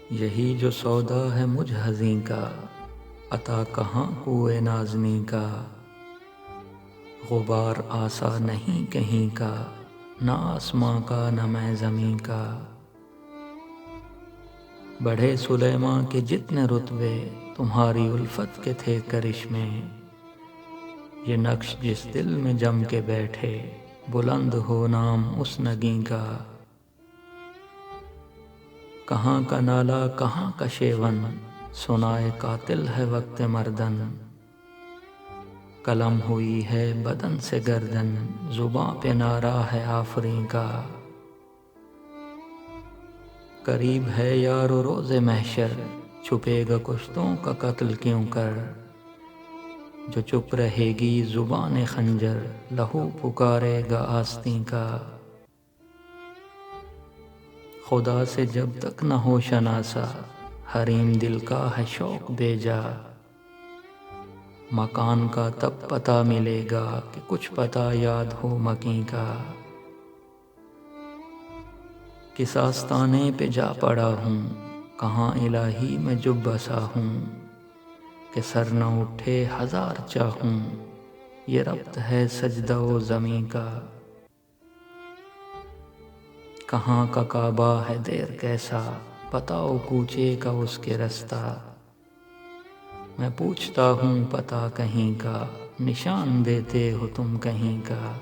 یہی جو سودا ہے مجھ حزیں کا، عطا کہاں کوئے نازنیں کا۔ غبار آسا نہیں کہیں کا، نہ آسماں کا نہ میں زمیں کا۔ بڑھے سلیماں کے جتنے رتبے، تمہاری الفت کے تھے کرشمے۔ یہ نقش جس دل میں جم کے بیٹھے، بلند ہو نام اس نگیں کا۔ کہاں کا نالہ کہاں کا شیون، سنائے قاتل ہے وقت مردن۔ قلم ہوئی ہے بدن سے گردن، زباں پہ نعرہ ہے آفریں کا۔ قریب ہے یار و روز محشر، چھپے گا کشتوں کا قتل کیوں کر۔ جو چپ رہے گی زبان خنجر، لہو پکارے گا آستین کا۔ خدا سے جب تک نہ ہو شناسا، حریم دل کا ہے شوق بے جا۔ مکان کا تب پتہ ملے گا کہ کچھ پتہ یاد ہو مکیں کا۔ کس آستانے پہ جا پڑا ہوں، کہاں الہی میں جب بسا ہوں۔ کہ سر نہ اٹھے ہزار چاہوں، یہ ربط ہے سجدہ و زمیں کا۔ کہاں کا کعبہ ہے دیر کیسا، بتاؤ کوچے کا اس کے رستہ۔ میں پوچھتا ہوں پتہ کہیں کا، نشان دیتے ہو تم کہیں کا۔